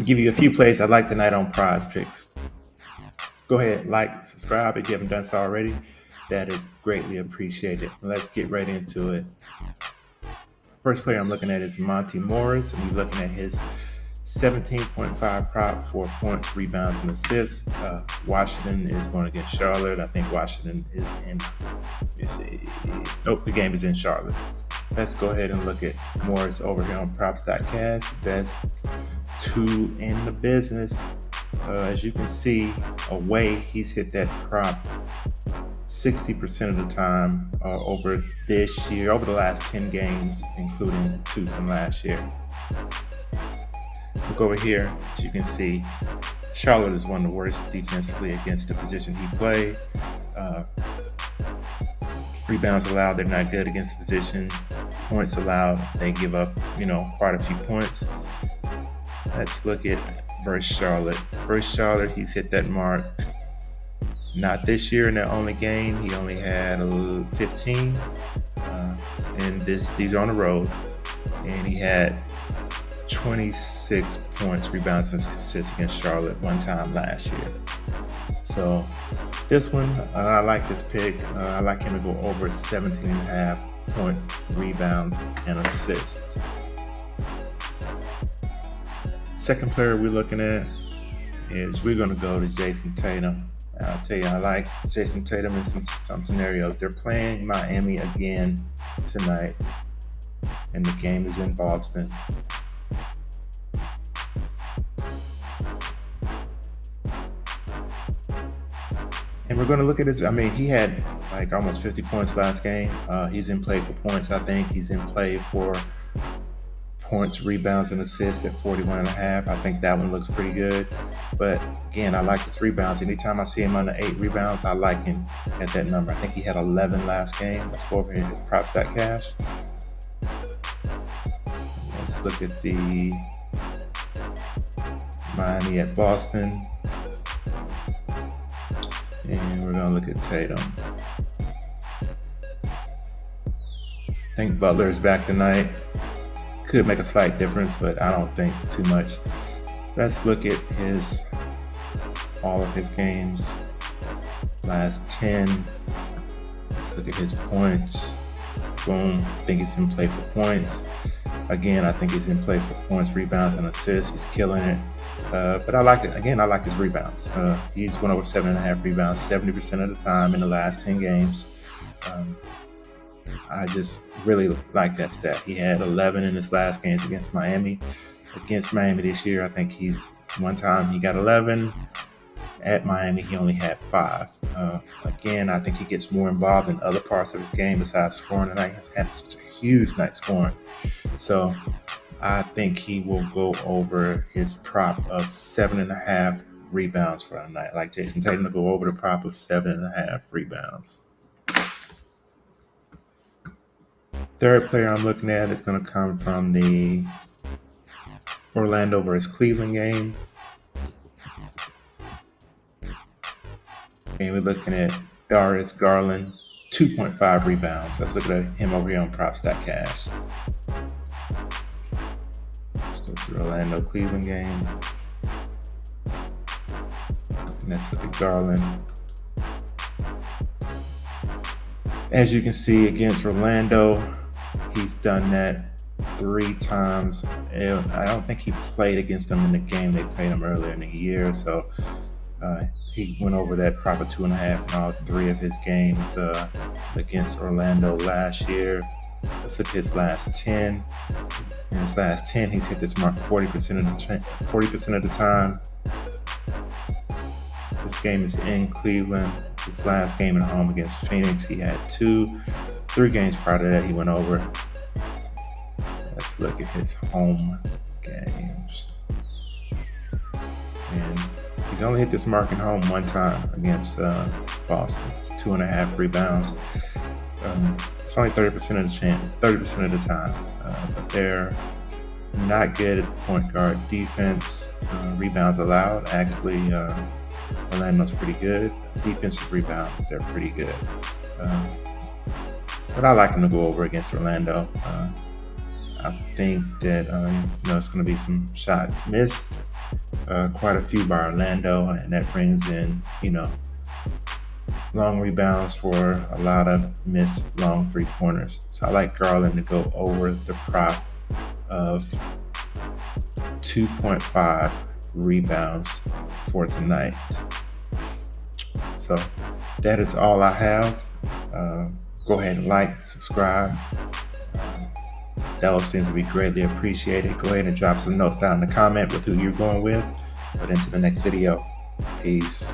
Give you a few plays I like tonight on Prizepicks. Go ahead, like, subscribe if you haven't done so already. That is greatly appreciated. Let's get right into it. First player I'm looking at is Monty Morris, and we're looking at his 17.5 prop, 4 points, rebounds, and assists. Washington is going against Charlotte. I think Washington is in. Nope, the game is in Charlotte. Let's go ahead and look at Morris over here on props.cash. Best two in the business. As you can see, away he's hit that prop 60% of the time over this year, over the last 10 games, including 2 from last year. Look over here, as you can see, Charlotte is one of the worst defensively against the position he played. Rebounds allowed, they're not good against the position. Points allowed, they give up, quite a few points. Let's look at versus Charlotte. Versus Charlotte, he's hit that mark. Not this year in that only game. He only had 15. And these are on the road. And he had 26 points, rebounds, and assists against Charlotte one time last year. So this one, I like this pick. I like him to go over 17.5 points, rebounds, and assists. Second player we're looking at is we're going to go to Jason Tatum. I'll tell you, I like Jason Tatum in some scenarios. They're playing Miami again tonight, and the game is in Boston. And we're going to look at this. I mean, he had like almost 50 points last game. He's in play for points, I think. He's in play for points, rebounds, and assists at 41.5. I think that one looks pretty good. But again, I like his rebounds. Anytime I see him under 8 rebounds, I like him at that number. I think he had 11 last game. Let's go over here to props.cash. Let's look at the Miami at Boston. And we're going to look at Tatum. I think Butler is back tonight. Could make a slight difference, but I don't think too much. Let's look at all of his games. Last 10. Let's look at his points. Boom. I think he's in play for points. Again, I think he's in play for points, rebounds, and assists. He's killing it. But I like it. Again, I like his rebounds. He's went over 7.5 rebounds 70% of the time in the last 10 games. I just really like that stat. He had 11 in his last games against Miami. Against Miami this year, I think one time he got 11. At Miami, he only had 5. Again, I think he gets more involved in other parts of his game besides scoring tonight. He's had such a huge night scoring. So I think he will go over his prop of 7.5 rebounds for a night. Like Jason Tatum to go over the prop of 7.5 rebounds. Third player I'm looking at is going to come from the Orlando versus Cleveland game. And we're looking at Darius Garland, 2.5 rebounds. Let's look at him over here on props.cash. Let's go to the Orlando Cleveland game. And let's look at Garland. As you can see against Orlando, he's done that 3 times. I don't think he played against them in the game. They played him earlier in the year. So he went over that proper 2.5 in all 3 of his games against Orlando last year. Let's look at his last 10. In his last 10, he's hit this mark 40% of the time. This game is in Cleveland. His last game at home against Phoenix, he had 3 games prior to that he went over. Let's look at his home games. And he's only hit this mark at home 1 time against Boston. It's 2.5 rebounds. It's only 30% of the time. But they're not good at point guard defense. Rebounds allowed. Actually, Orlando's pretty good. Defensive rebounds, they're pretty good. But I like him to go over against Orlando. I think that it's going to be some shots missed. quite a few by Orlando, and that brings in, long rebounds for a lot of missed long 3-pointers. So I like Garland to go over the prop of 2.5 rebounds for tonight. So that is all I have. Go ahead and like, subscribe. That all seems to be greatly appreciated. Go ahead and drop some notes down in the comment with who you're going with. But into the next video. Peace.